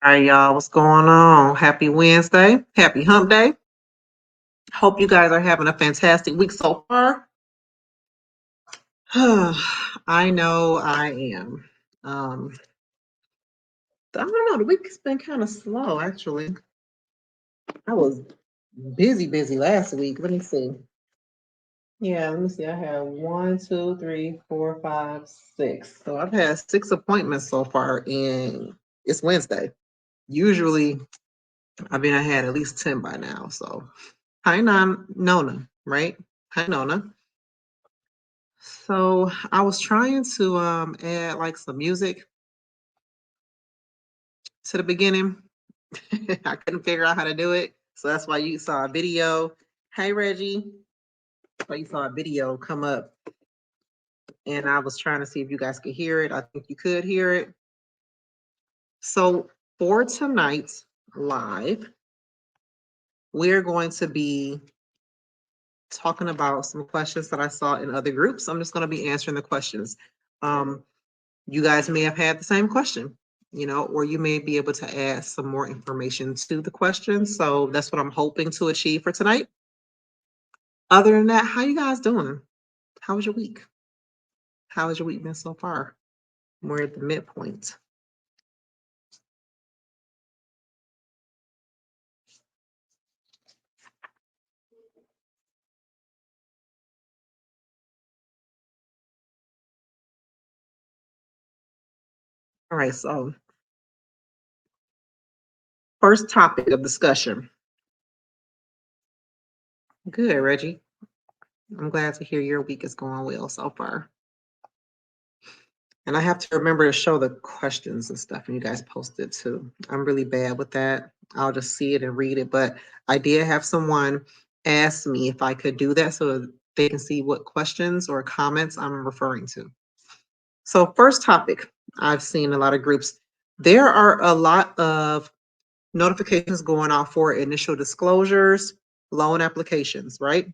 All right, y'all, what's going on? Happy Wednesday. Happy hump day. Hope you guys are having a fantastic week so far. I know I am. I don't know, the week's been kind of slow, actually. I was busy last week. Let me see. Yeah, let me see. I have 1, 2, 3, 4, 5, 6. So I've had 6 appointments so far, and it's Wednesday. Usually, I had at least 10 by now. So, hi, Nona, right? Hi, Nona. So I was trying to add like some music to the beginning. I couldn't figure out how to do it. So that's why you saw a video. Hey Reggie. Why you saw a video come up, and I was trying to see if you guys could hear it. I think you could hear it. So for tonight's live, we're going to be talking about some questions that I saw in other groups. I'm just going to be answering the questions. You guys may have had the same question, or you may be able to add some more information to the question. So that's what I'm hoping to achieve for tonight. Other than that, how you guys doing? How was your week? How has your week been so far? We're at the midpoint. All right, so first topic of discussion. Good, Reggie. I'm glad to hear your week is going well so far. And I have to remember to show the questions and stuff, and you guys post it too. I'm really bad with that. I'll just see it and read it. But I did have someone ask me if I could do that so they can see what questions or comments I'm referring to. So first topic, I've seen a lot of groups. There are a lot of notifications going out for initial disclosures, loan applications, right?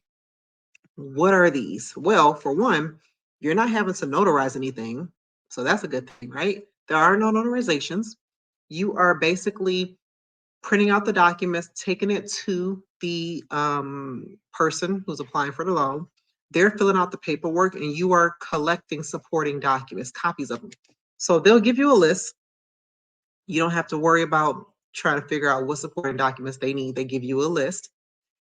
What are these? Well, for one, you're not having to notarize anything. So that's a good thing, right? There are no notarizations. You are basically printing out the documents, taking it to the person who's applying for the loan. They're filling out the paperwork, and you are collecting supporting documents, copies of them. So they'll give you a list. You don't have to worry about trying to figure out what supporting documents they need. They give you a list,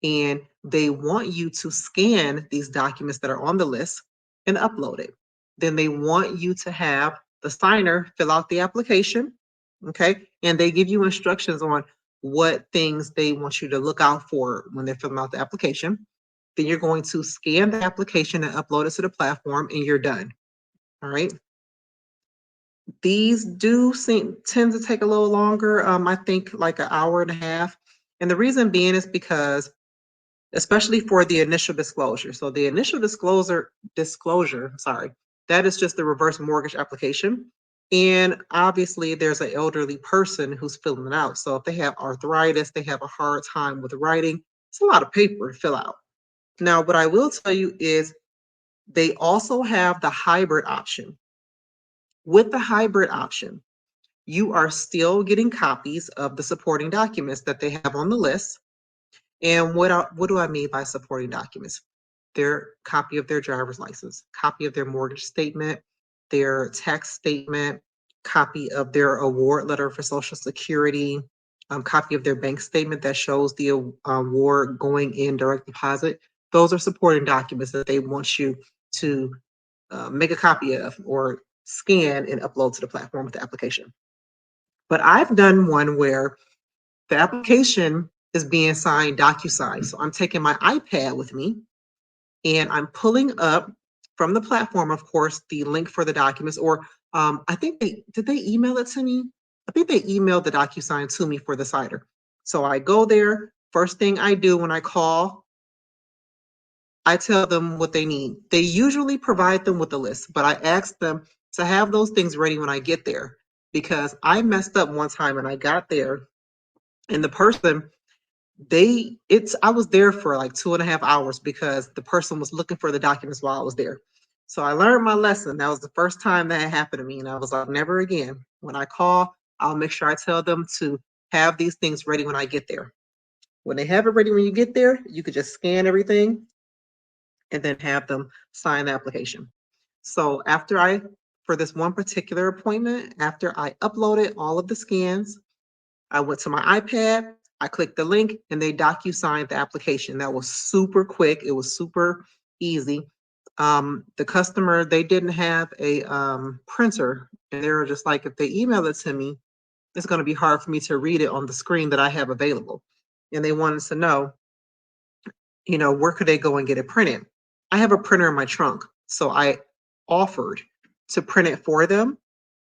and they want you to scan these documents that are on the list and upload it. Then they want you to have the signer fill out the application, okay? And they give you instructions on what things they want you to look out for when they're filling out the application. Then you're going to scan the application and upload it to the platform, and you're done, all right? These do tend to take a little longer, I think like an hour and a half. And the reason being is because especially for the initial disclosure. So the initial disclosure, that is just the reverse mortgage application. And obviously there's an elderly person who's filling it out. So if they have arthritis, they have a hard time with writing, it's a lot of paper to fill out. Now, what I will tell you is they also have the hybrid option. With the hybrid option, you are still getting copies of the supporting documents that they have on the list. And what do I mean by supporting documents? Their copy of their driver's license, copy of their mortgage statement, their tax statement, copy of their award letter for Social Security, copy of their bank statement that shows the award going in direct deposit. Those are supporting documents that they want you to make a copy of or scan and upload to the platform with the application. But I've done one where the application is being signed DocuSign. So I'm taking my iPad with me and I'm pulling up from the platform, of course, the link for the documents, or I think did they email it to me? I think they emailed the DocuSign to me for the signer. So I go there. First thing I do when I call, I tell them what they need. They usually provide them with a list, but I ask them to have those things ready when I get there because I messed up one time and I got there and the person, I was there for like 2.5 hours because the person was looking for the documents while I was there. So I learned my lesson. That was the first time that happened to me. And I was like, never again. When I call, I'll make sure I tell them to have these things ready when I get there. When they have it ready when you get there, you could just scan everything and then have them sign the application. So for this one particular appointment, after I uploaded all of the scans, I went to my iPad, I clicked the link, and they docu-signed the application. That was super quick. It was super easy. The customer, they didn't have a printer, and they were just like, if they email it to me, it's going to be hard for me to read it on the screen that I have available. And they wanted to know, where could they go and get it printed? I have a printer in my trunk, so I offered to print it for them.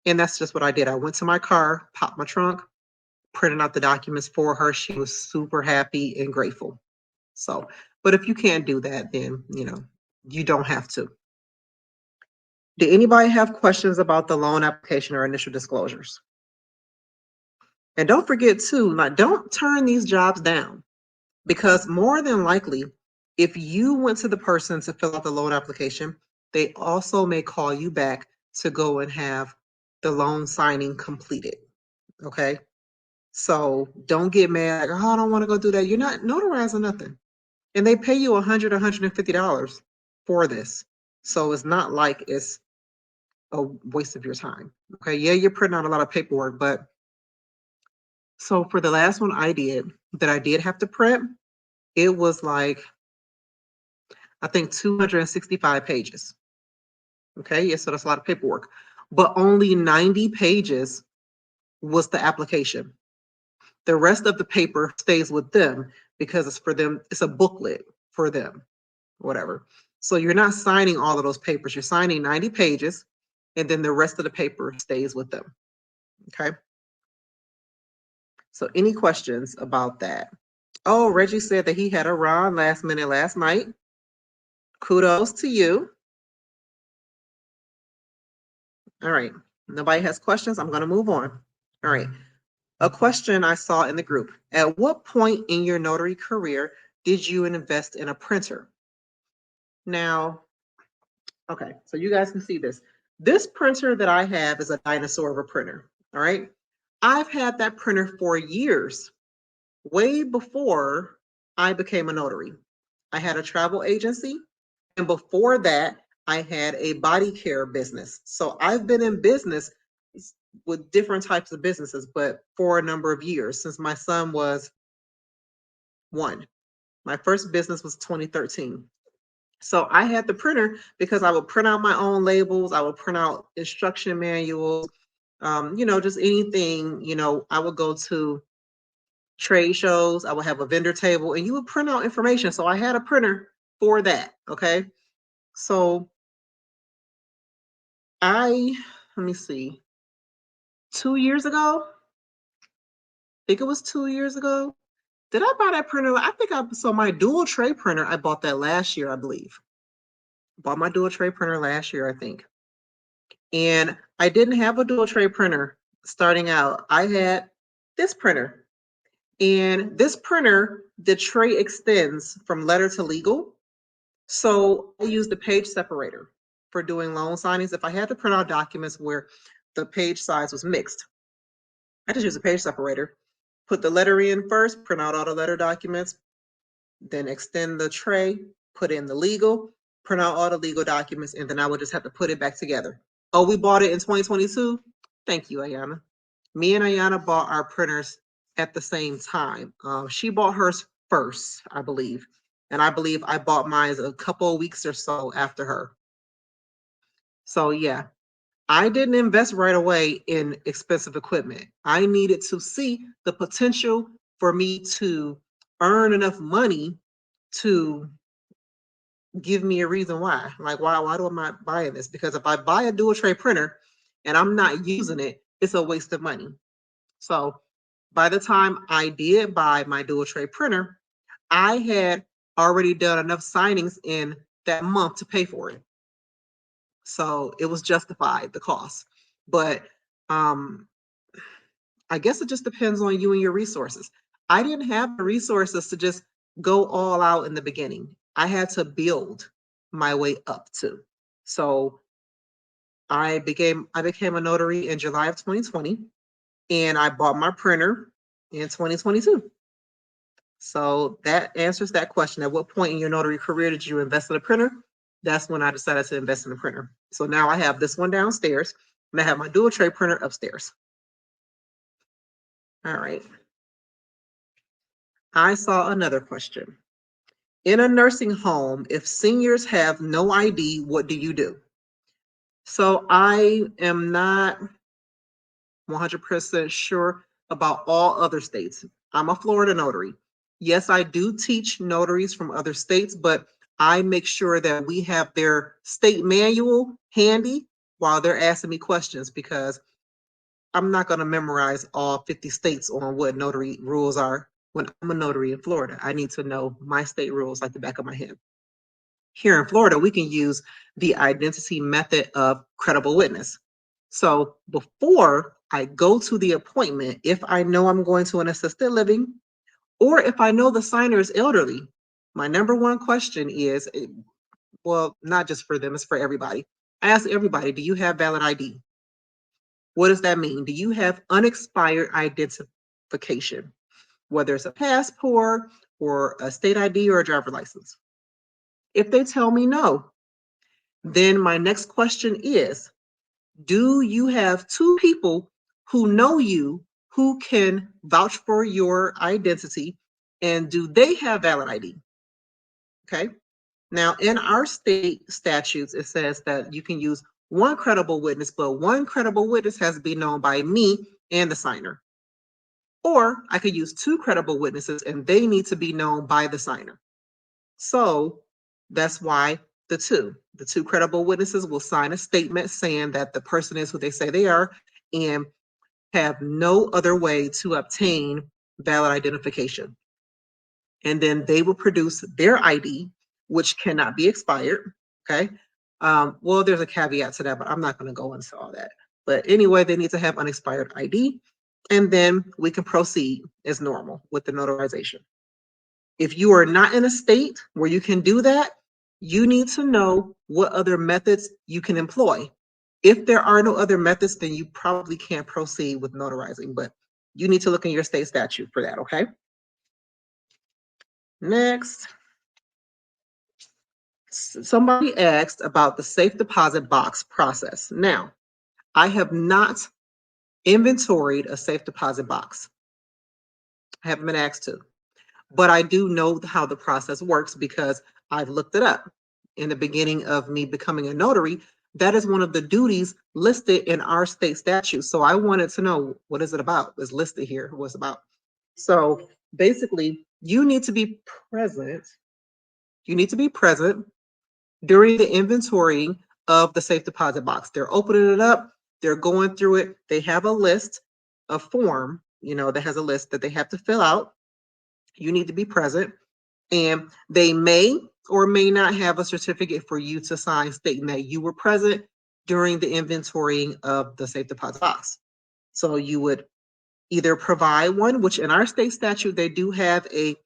And that's just what I did. I went to my car, popped my trunk, printed out the documents for her. She was super happy and grateful. So, but if you can't do that, then, you don't have to. Did anybody have questions about the loan application or initial disclosures? And don't forget too, don't turn these jobs down, because more than likely, if you went to the person to fill out the loan application, they also may call you back to go and have the loan signing completed. Okay. So don't get mad, like, oh, I don't want to go do that. You're not notarizing nothing. And they pay you $100, $150 for this. So it's not like it's a waste of your time. Okay. Yeah, you're printing out a lot of paperwork, but so for the last one I did have to print, it was like, I think 265 pages. Okay. Yeah, so that's a lot of paperwork. But only 90 pages was the application. The rest of the paper stays with them because it's for them. It's a booklet for them, whatever. So you're not signing all of those papers. You're signing 90 pages, and then the rest of the paper stays with them. Okay. So any questions about that? Oh, Reggie said that he had a Ron last minute last night. Kudos to you. All right. Nobody has questions. I'm going to move on. All right. A question I saw in the group. At what point in your notary career did you invest in a printer? Now, okay, so you guys can see this. This printer that I have is a dinosaur of a printer, all right? I've had that printer for years, way before I became a notary. I had a travel agency, and before that, I had a body care business. So I've been in business with different types of businesses, but for a number of years, since my son was 1. My first business was 2013. So I had the printer because I would print out my own labels. I would print out instruction manuals, just anything. I would go to trade shows. I would have a vendor table, and you would print out information. So I had a printer for that. Okay. So let me see, 2 years ago, I think it was 2 years ago. Did I buy that printer? So my dual tray printer, I bought that last year, I believe. Bought my dual tray printer last year, I think. And I didn't have a dual tray printer starting out. I had this printer. And this printer, the tray extends from letter to legal. So I used the page separator for doing loan signings. If I had to print out documents where the page size was mixed, I just use a page separator. Put the letter in first, print out all the letter documents, then extend the tray, put in the legal, print out all the legal documents, and then I would just have to put it back together. Oh, we bought it in 2022? Thank you, Ayana. Me and Ayana bought our printers at the same time. She bought hers first, I believe. And I believe I bought mine a couple of weeks or so after her. So yeah, I didn't invest right away in expensive equipment. I needed to see the potential for me to earn enough money to give me a reason why. Like, why do I not buying this? Because if I buy a dual tray printer and I'm not using it, it's a waste of money. So by the time I did buy my dual tray printer, I had already done enough signings in that month to pay for it. So it was justified, the cost. But I guess it just depends on you and your resources. I didn't have the resources to just go all out in the beginning. I had to build my way up to. So I became a notary in July of 2020. and I bought my printer in 2022. So that answers that question. At what point in your notary career did you invest in a printer? That's when I decided to invest in a printer. So now I have this one downstairs, and I have my dual tray printer upstairs. All right. I saw another question. In a nursing home, if seniors have no ID, what do you do? So I am not 100% sure about all other states. I'm a Florida notary. Yes, I do teach notaries from other states, but I make sure that we have their state manual handy while they're asking me questions, because I'm not going to memorize all 50 states on what notary rules are. When I'm a notary in Florida, I need to know my state rules like the back of my hand. Here in Florida, we can use the identity method of credible witness. So before I go to the appointment, if I know I'm going to an assisted living, or if I know the signer is elderly, my number one question is, well, not just for them, it's for everybody. I ask everybody, do you have valid ID? What does that mean? Do you have unexpired identification, whether it's a passport or a state ID or a driver license? If they tell me no, then my next question is, do you have two people who know you who can vouch for your identity, and do they have valid ID? Okay. Now, in our state statutes, it says that you can use one credible witness, but one credible witness has to be known by me and the signer. Or I could use two credible witnesses and they need to be known by the signer. So that's why the two credible witnesses will sign a statement saying that the person is who they say they are and have no other way to obtain valid identification. And then they will produce their ID, which cannot be expired. Okay. Well, there's a caveat to that, but I'm not going to go into all that. But anyway, they need to have unexpired ID. And then we can proceed as normal with the notarization. If you are not in a state where you can do that, you need to know what other methods you can employ. If there are no other methods, then you probably can't proceed with notarizing, but you need to look in your state statute for that, okay? Next, somebody asked about the safe deposit box process. Now, I have not inventoried a safe deposit box. I haven't been asked to. But I do know how the process works because I've looked it up. In the beginning of me becoming a notary, that is one of the duties listed in our state statute. So I wanted to know, what is it about? It's listed here, what's about. So basically, you need to be present. You need to be present during the inventorying of the safe deposit box. They're opening it up, they're going through it. They have a list, a form, that has a list that they have to fill out. You need to be present. And they may or may not have a certificate for you to sign stating that you were present during the inventorying of the safe deposit box. So you would either provide one, which in our state statute, they do have a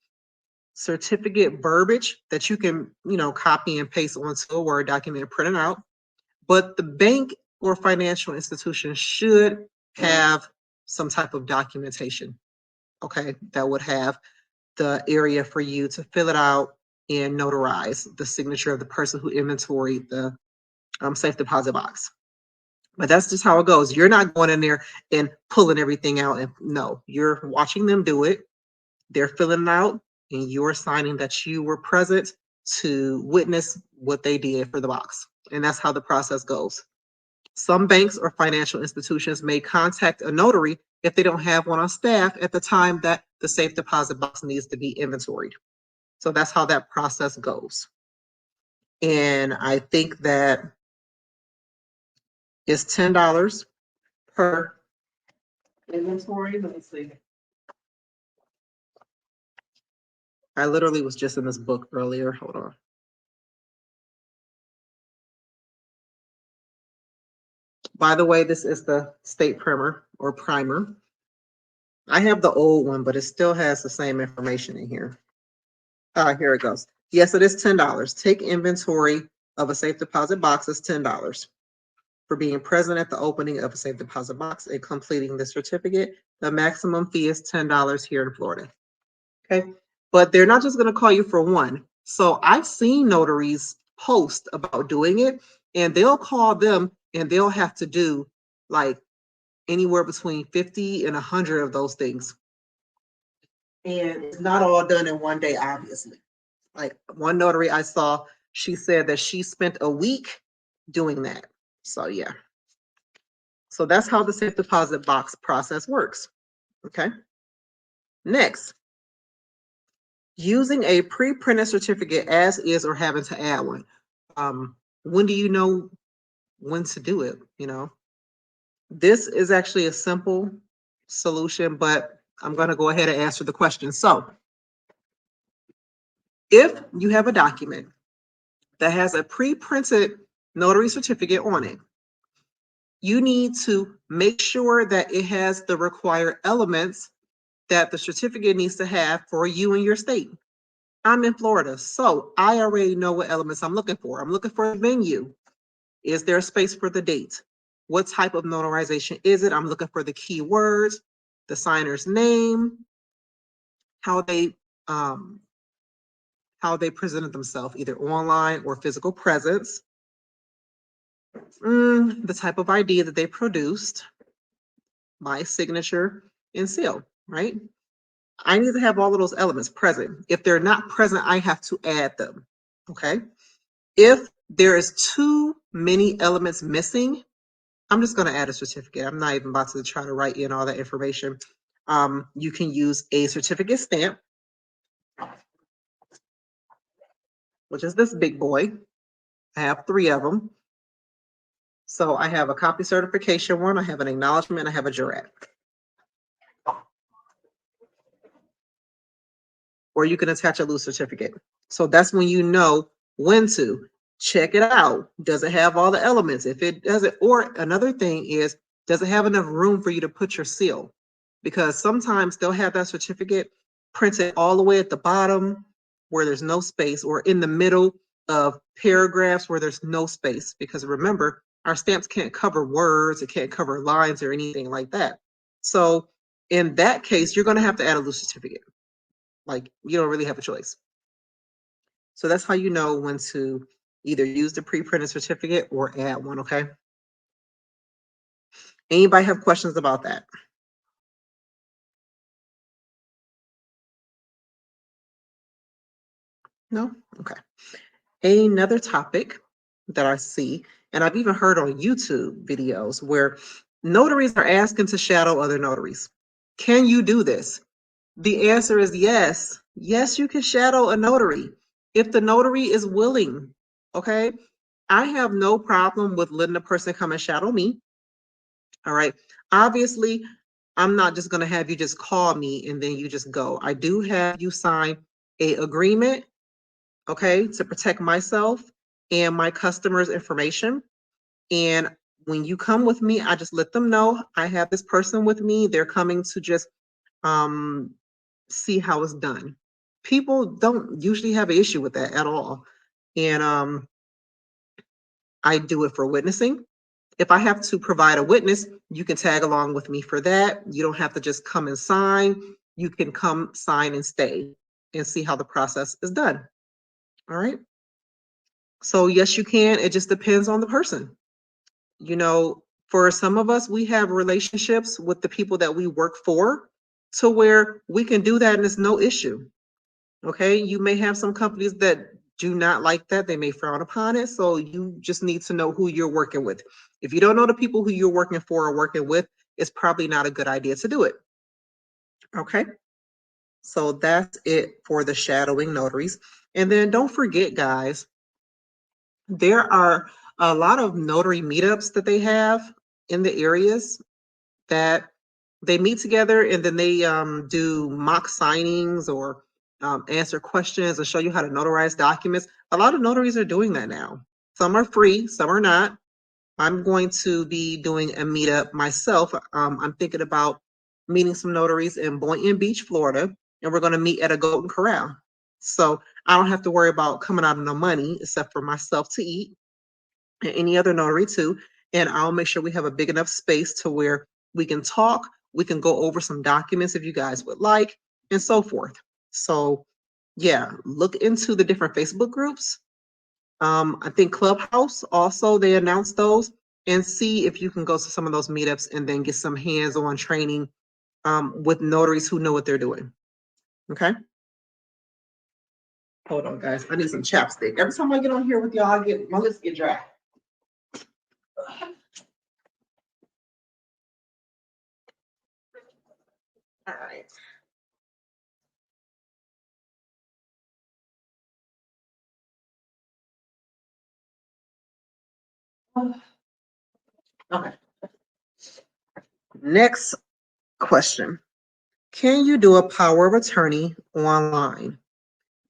certificate verbiage that you can, copy and paste onto a Word document and print it out. But the bank or financial institution should have some type of documentation, okay, that would have the area for you to fill it out and notarize the signature of the person who inventoried the safe deposit box. But that's just how it goes. You're not going in there and pulling everything out. And no, you're watching them do it. They're filling it out and you're signing that you were present to witness what they did for the box. And that's how the process goes. Some banks or financial institutions may contact a notary if they don't have one on staff at the time that the safe deposit box needs to be inventoried. So that's how that process goes. And I think that it's $10 per inventory. Let me see. I literally was just in this book earlier. Hold on. By the way, this is the state primer or primer. I have the old one, but it still has the same information in here. Here it goes. Yes, it is $10. Take inventory of a safe deposit box is $10. for being present at the opening of a safe deposit box and completing the certificate. The maximum fee is $10 here in Florida. Okay, but they're not just going to call you for one. So I've seen notaries post about doing it, and they'll call them and they'll have to do like anywhere between 50 and 100 of those things. And it's not all done in one day, obviously. Like one notary I saw, she said that she spent a week doing that. So yeah. So that's how the safe deposit box process works. Okay. Next, using a pre-printed certificate as is or having to add one. When do you know when to do it? You know, this is actually a simple solution, but I'm going to go ahead and answer the question. So if you have a document that has a pre-printed notary certificate on it, you need to make sure that it has the required elements that the certificate needs to have for you and your state. I'm in Florida, so I already know what elements I'm looking for. I'm looking for a venue. Is there a space for the date? What type of notarization is it? I'm looking for the keywords, the signer's name, how they presented themselves, either online or physical presence, the type of ID that they produced, my signature and seal, right? I need to have all of those elements present. If they're not present, I have to add them, okay? If there is too many elements missing, I'm just going to add a certificate. I'm not even about to try to write in all that information. You can use a certificate stamp, which is this big boy. I have 3 of them. So I have a copy certification one, I have an acknowledgement, I have a jurat. Or you can attach a loose certificate. So that's when you know when to check it out. Does it have all the elements? If it doesn't, or another thing is, does it have enough room for you to put your seal? Because sometimes they'll have that certificate printed all the way at the bottom where there's no space, or in the middle of paragraphs where there's no space. Because remember, our stamps can't cover words, it can't cover lines or anything like that. So in that case, you're going to have to add a loose certificate. Like, you don't really have a choice. So that's how you know when to either use the pre-printed certificate or add one, okay? Anybody have questions about that? No? Okay. Another topic that I see, and I've even heard on YouTube videos where notaries are asking to shadow other notaries. Can you do this? The answer is yes. Yes, you can shadow a notary if the notary is willing, okay? I have no problem with letting a person come and shadow me. All right. Obviously, I'm not just going to have you just call me and then you just go. I do have you sign a agreement, okay, to protect myself and my customers' information. And when you come with me, I just let them know I have this person with me. They're coming to just see how it's done. People don't usually have an issue with that at all. And I do it for witnessing. If I have to provide a witness, you can tag along with me for that. You don't have to just come and sign. You can come, sign, and stay and see how the process is done. All right. So yes, you can. It just depends on the person. You know, for some of us, we have relationships with the people that we work for to where we can do that and it's no issue. Okay. You may have some companies that do not like that. They may frown upon it. So you just need to know who you're working with. If you don't know the people who you're working for or working with, it's probably not a good idea to do it. Okay. So that's it for the shadowing notaries. And then don't forget, guys, there are a lot of notary meetups that they have in the areas that they meet together, and then they do mock signings or answer questions and show you how to notarize documents. A lot of notaries are doing that now. Some are free, some are not. I'm going to be doing a meetup myself. I'm thinking about meeting some notaries in Boynton Beach, Florida, and we're going to meet at a Golden Corral. So I don't have to worry about coming out of no money except for myself to eat and any other notary too. and I'll make sure we have a big enough space to where we can talk, we can go over some documents if you guys would like, and so forth. So yeah, look into the different Facebook groups. I think Clubhouse also, they announced those, and see if you can go to some of those meetups and then get some hands-on training with notaries who know what they're doing. Okay. Hold on, guys. I need some chapstick. Every time I get on here with y'all, my lips get dry. All right. Okay. Next question. Can you do a power of attorney online?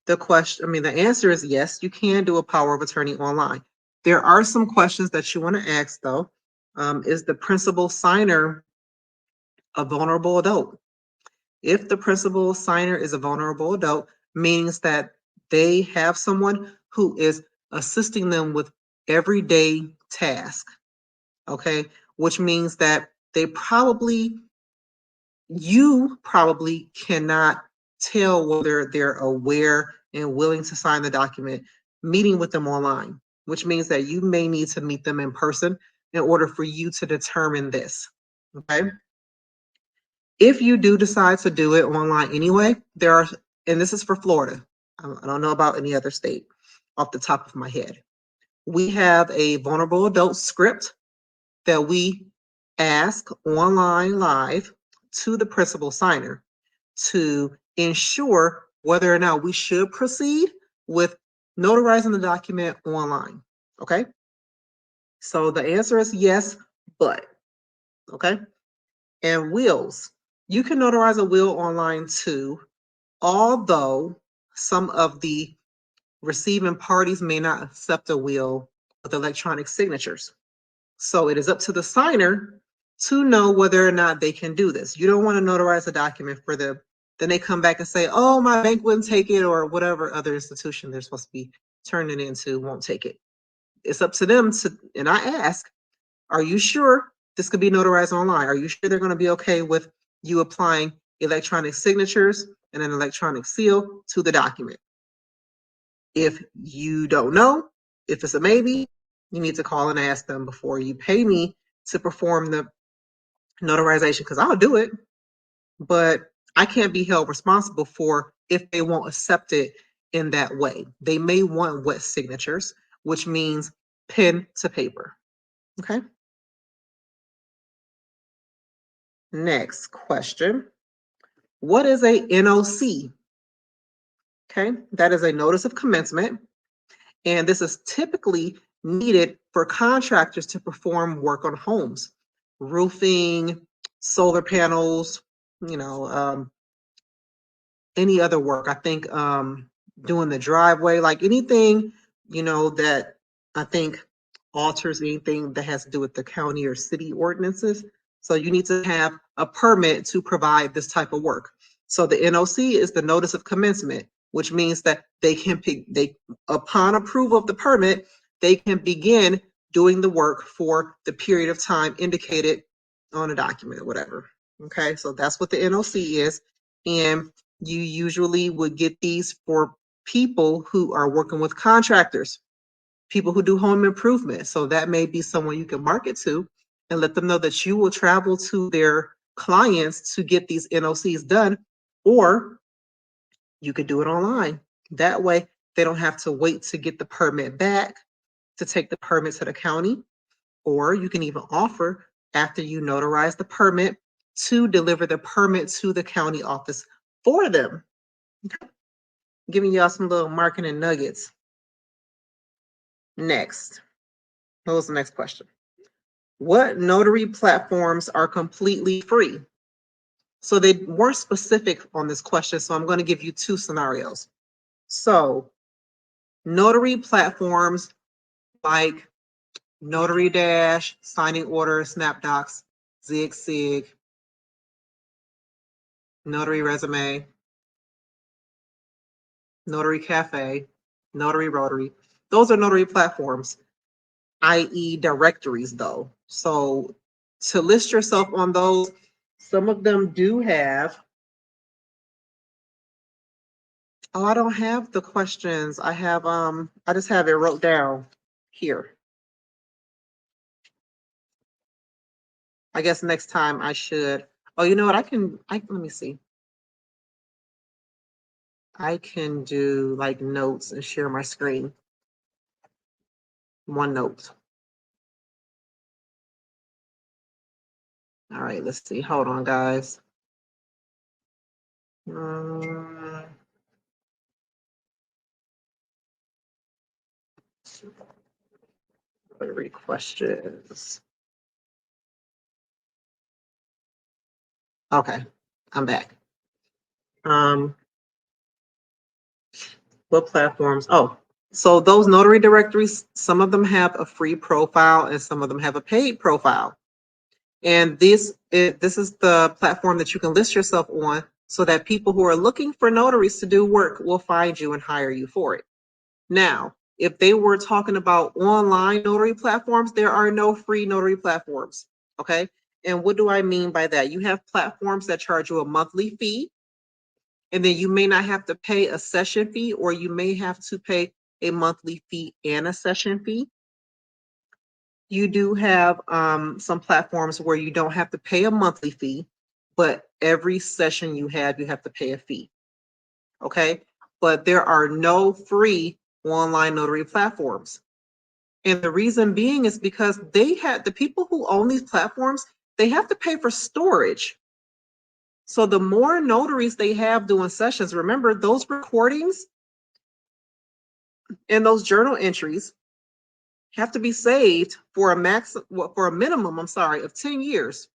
The answer is yes, you can do a power of attorney online. There are some questions that you want to ask though. Is the principal signer a vulnerable adult? If the principal signer is a vulnerable adult, means that they have someone who is assisting them with everyday tasks, okay? Which means that you probably cannot tell whether they're aware and willing to sign the document meeting with them online, which means that you may need to meet them in person in order for you to determine this, okay? If you do decide to do it online anyway, and this is for Florida, I don't know about any other state off the top of my head. We have a vulnerable adult script that we ask online live to the principal signer to ensure whether or not we should proceed with notarizing the document online. Okay. So the answer is yes, but okay. And wills, you can notarize a will online too, although some of the receiving parties may not accept a will with electronic signatures. So it is up to the signer to know whether or not they can do this. You don't want to notarize a document for them. Then they come back and say, oh, my bank wouldn't take it, or whatever other institution they're supposed to be turning it into won't take it. It's up to them to, and I ask, are you sure this could be notarized online? Are you sure they're going to be okay with you applying electronic signatures and an electronic seal to the document? If you don't know, if it's a maybe, you need to call and ask them before you pay me to perform the notarization, because I'll do it, but I can't be held responsible for if they won't accept it in that way. They may want wet signatures, which means pen to paper. Okay. Next question. What is a NOC? Okay, that is a notice of commencement. And this is typically needed for contractors to perform work on homes, roofing, solar panels, you know, any other work. I think doing the driveway, like anything, that I think alters anything that has to do with the county or city ordinances. So you need to have a permit to provide this type of work. So the NOC is the notice of commencement, which means that upon approval of the permit, they can begin doing the work for the period of time indicated on a document or whatever. Okay, so that's what the NOC is. And you usually would get these for people who are working with contractors, people who do home improvement. So that may be someone you can market to and let them know that you will travel to their clients to get these NOCs done, or you could do it online. That way, they don't have to wait to get the permit back to take the permit to the county, or you can even offer after you notarize the permit to deliver the permit to the county office for them. Okay. Giving y'all some little marketing nuggets. Next, what was the next question? What notary platforms are completely free? So they weren't specific on this question, so I'm going to give you two scenarios. So notary platforms like Notary Dash, Signing Order, SnapDocs, ZigSig, Notary Resume, Notary Cafe, Notary Rotary. Those are notary platforms. i.e. directories though. So to list yourself on those, some of them do have, oh, I don't have the questions. I have, I just have it wrote down here. I guess next time I should, oh, you know what, let me see. I can do like notes and share my screen. OneNote. All right, let's see. Hold on, guys. 3 questions. Okay, I'm back. What platforms? Oh, so those notary directories, some of them have a free profile and some of them have a paid profile. And this is the platform that you can list yourself on so that people who are looking for notaries to do work will find you and hire you for it. Now, if they were talking about online notary platforms, there are no free notary platforms. Okay. And what do I mean by that? You have platforms that charge you a monthly fee, and then you may not have to pay a session fee, or you may have to pay a monthly fee and a session fee. You do have some platforms where you don't have to pay a monthly fee, but every session you have to pay a fee. Okay. But there are no free online notary platforms. And the reason being is because the people who own these platforms, they have to pay for storage. So the more notaries they have doing sessions, remember those recordings and those journal entries have to be saved for a minimum, of 10 years.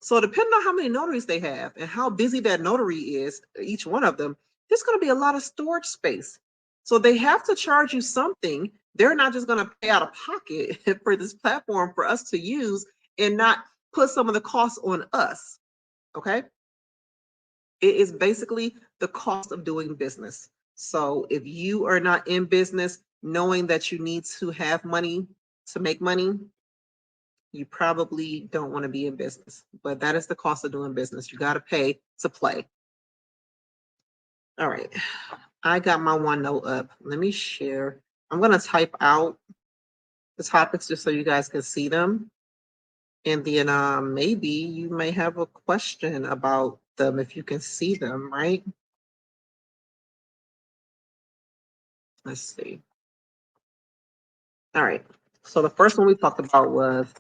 So depending on how many notaries they have and how busy that notary is, each one of them, there's going to be a lot of storage space. So they have to charge you something. They're not just going to pay out of pocket for this platform for us to use and not put some of the costs on us. Okay. It is basically the cost of doing business. So if you are not in business, knowing that you need to have money to make money, you probably don't want to be in business. But that is the cost of doing business. You got to pay to play. All right. I got my OneNote up. Let me share. I'm going to type out the topics just so you guys can see them. And then maybe you may have a question about them if you can see them, right? Let's see. All right. So the first one we talked about was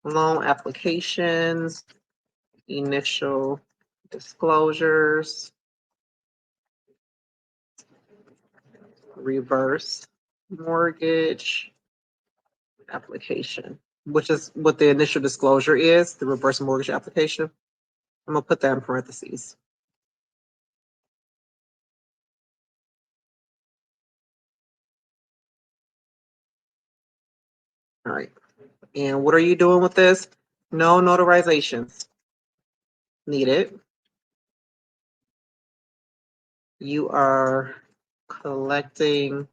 loan applications, initial disclosures, reverse mortgage application, which is what the initial disclosure is, the reverse mortgage application. I'm going to put that in parentheses. All right. And what are you doing with this? No notarizations needed. You are collecting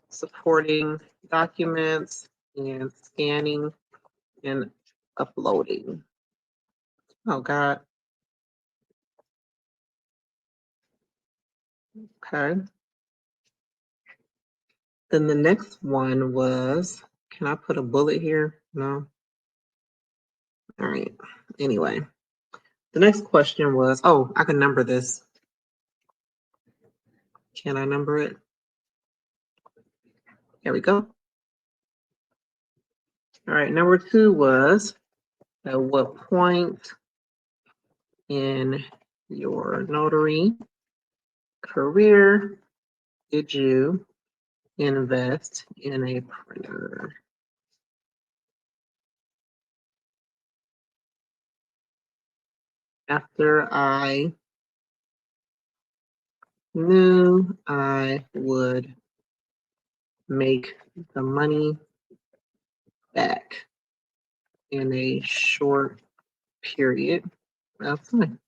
supporting documents and scanning and uploading. Oh, God. Okay. Then the next one was, can I put a bullet here? No. All right. Anyway, the next question was, oh, I can number this. Can I number it? There we go. All right. Number 2 was, at what point in your notary career did you invest in a printer? After I knew I would make the money back in a short period of time.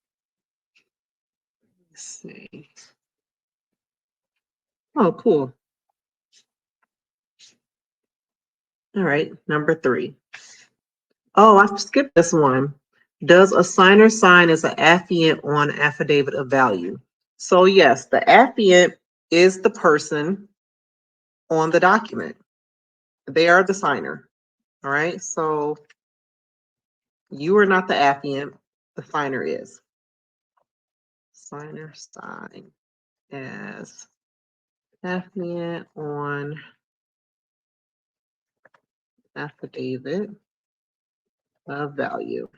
Let's see. Oh, cool. All right, number 3. Oh, I skipped this one. Does a signer sign as an affiant on affidavit of value? So yes, the affiant is the person on the document. They are the signer. All right, so you are not the affiant, the signer is. Signer sign as affiant on affidavit of value.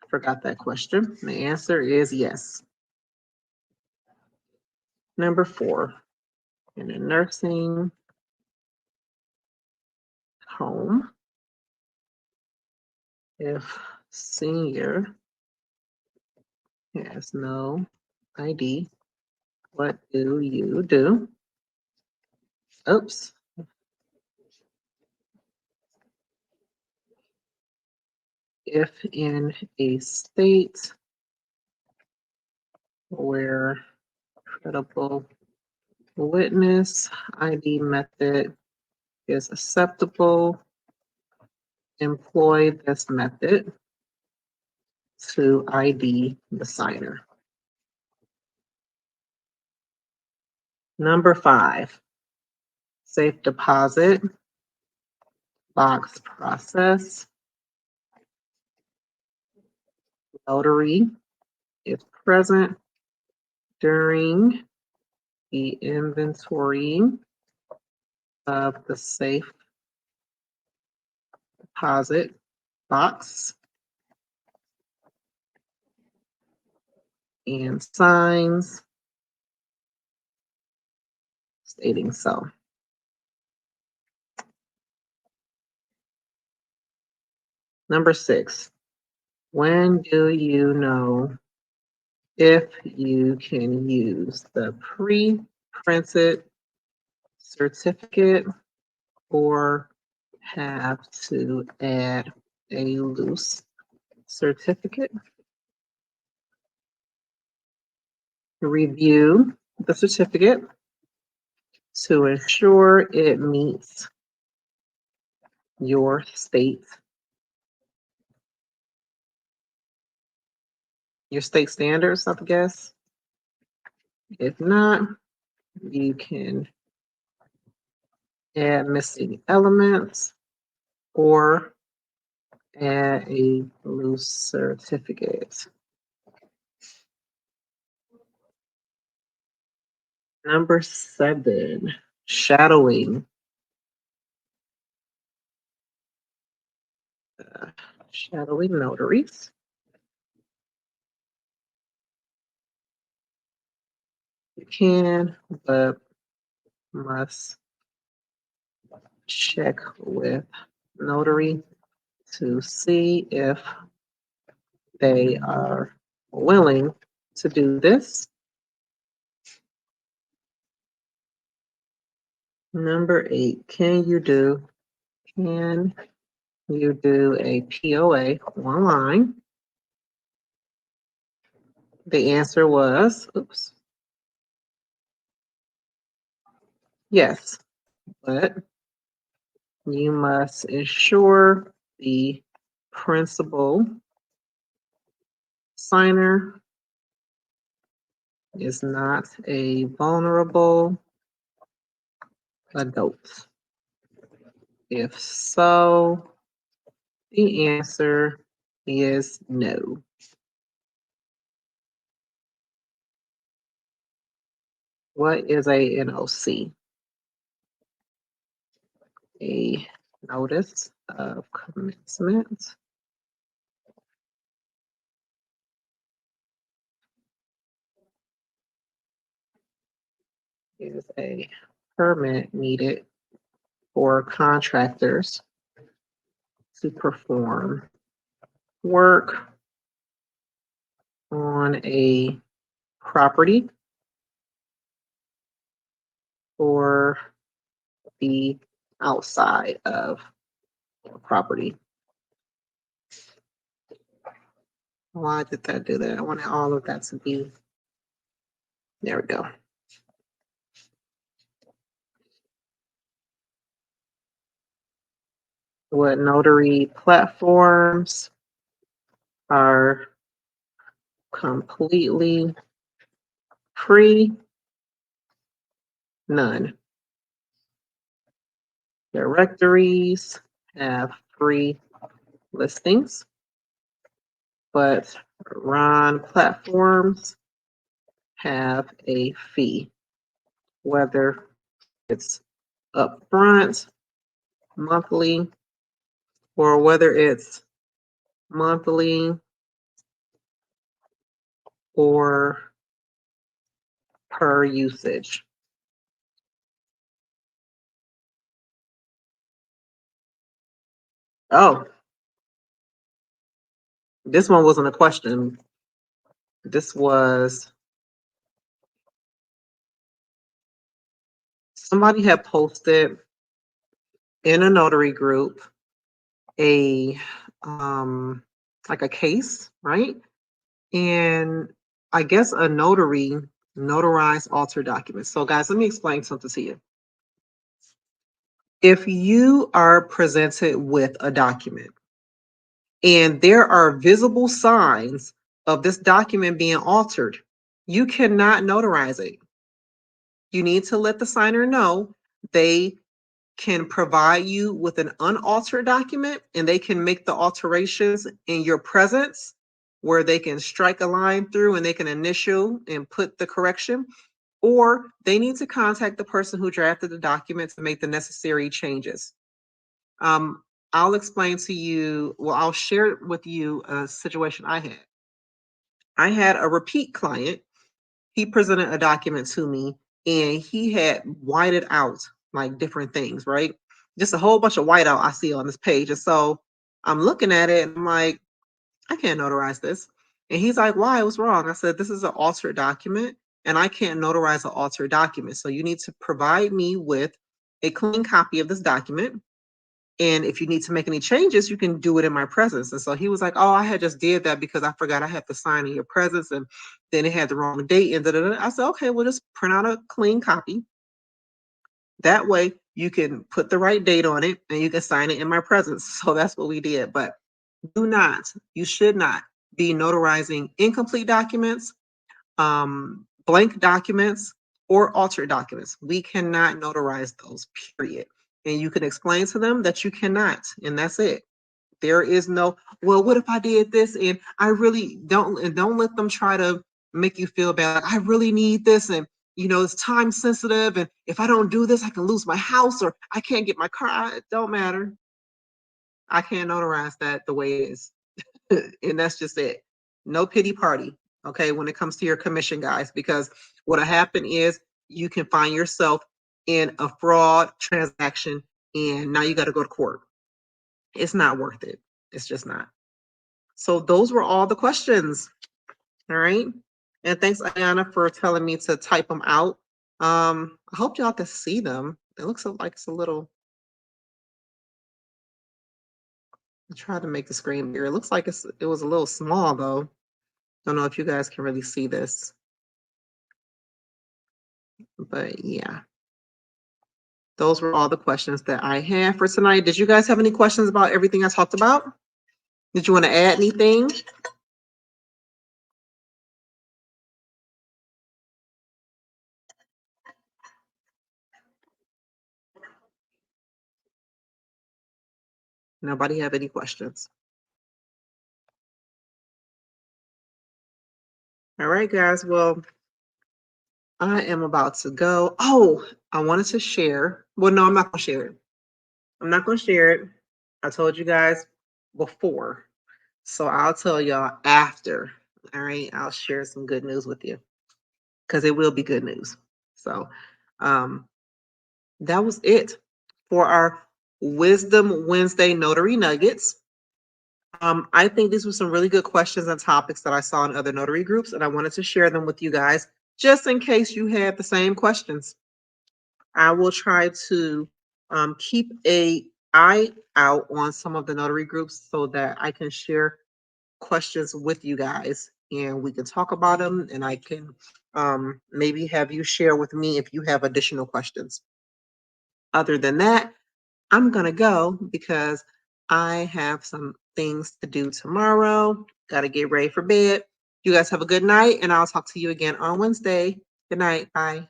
Forgot that question. The answer is yes. Number 4, in a nursing home, if senior has no ID, what do you do? Oops. If in a state where credible witness ID method is acceptable, employ this method to ID the signer. Number 5, safe deposit box process. Notary is present during the inventorying of the safe deposit box and signs stating so. Number 6, when do you know if you can use the pre-printed certificate or have to add a loose certificate? Review the certificate to ensure it meets your state standards, I guess. If not, you can add missing elements or add a loose certificate. Number 7, shadowing. Shadowing notaries. You can, but must check with notary to see if they are willing to do this. Number 8, can you do a POA online? The answer was, yes, but you must ensure the principal signer is not a vulnerable adult. If so, the answer is no. What is a NOC? A notice of commencement is a permit needed for contractors to perform work on a property or the outside of a property. Why did that do that? I wanted all of that to be, there we go. what notary platforms are completely free? None. Directories have free listings, but Ron platforms have a fee, whether it's upfront, monthly, or whether it's monthly or per usage. Oh, this one wasn't a question. This was somebody had posted in a notary group a like a case, right? And I guess a notary notarized alter documents. So guys, let me explain something to you. If you are presented with a document and there are visible signs of this document being altered, you cannot notarize it. You need to let the signer know they can provide you with an unaltered document and they can make the alterations in your presence where they can strike a line through and they can initial and put the correction, or they need to contact the person who drafted the document to make the necessary changes. Um, I'll explain to you, well, I'll share with you a situation I had. I had a repeat client. He presented a document to me and he had whited out like different things, right? Just a whole bunch of whiteout I see on this page. And so I'm looking at it and I'm like, I can't notarize this. And he's like, why? What's wrong? I said, this is an altered document and I can't notarize an altered document. So you need to provide me with a clean copy of this document. And if you need to make any changes, you can do it in my presence. And so he was like, oh, I had just did that because I forgot I had to sign in your presence. And then it had the wrong date. And da-da-da. I said, okay, well, just print out a clean copy. That way you can put the right date on it and you can sign it in my presence. So that's what we did. But you should not be notarizing incomplete documents, blank documents, or altered documents. We cannot notarize those, period. And you can explain to them that you cannot, and that's it. There is no, well, what if I did this and I really don't, and don't let them try to make you feel bad. Like, I really need this and it's time sensitive. And if I don't do this, I can lose my house or I can't get my car. It don't matter. I can't notarize that the way it is. And that's just it. No pity party, okay, when it comes to your commission, guys, because what'll happen is you can find yourself in a fraud transaction and now you got to go to court. It's not worth it. It's just not. So those were all the questions. All right. And thanks, Ayana, for telling me to type them out. I hope y'all can see them. It looks like it's a little, I tried to make the screen bigger. It looks like it was a little small though. Don't know if you guys can really see this, but yeah. Those were all the questions that I had for tonight. Did you guys have any questions about everything I talked about? Did you want to add anything? Nobody have any questions? All right, guys. Well, I am about to go. Oh, I wanted to share. Well, no, I'm not going to share it. I'm not going to share it. I told you guys before. So I'll tell y'all after. All right. I'll share some good news with you because it will be good news. So that was it for our Wisdom Wednesday Notary Nuggets. I think these were some really good questions and topics that I saw in other notary groups, and I wanted to share them with you guys just in case you had the same questions. I will try to keep a eye out on some of the notary groups so that I can share questions with you guys and we can talk about them and I can maybe have you share with me if you have additional questions. Other than that, I'm gonna go because I have some things to do tomorrow. Got to get ready for bed. You guys have a good night, and I'll talk to you again on Wednesday. Good night. Bye.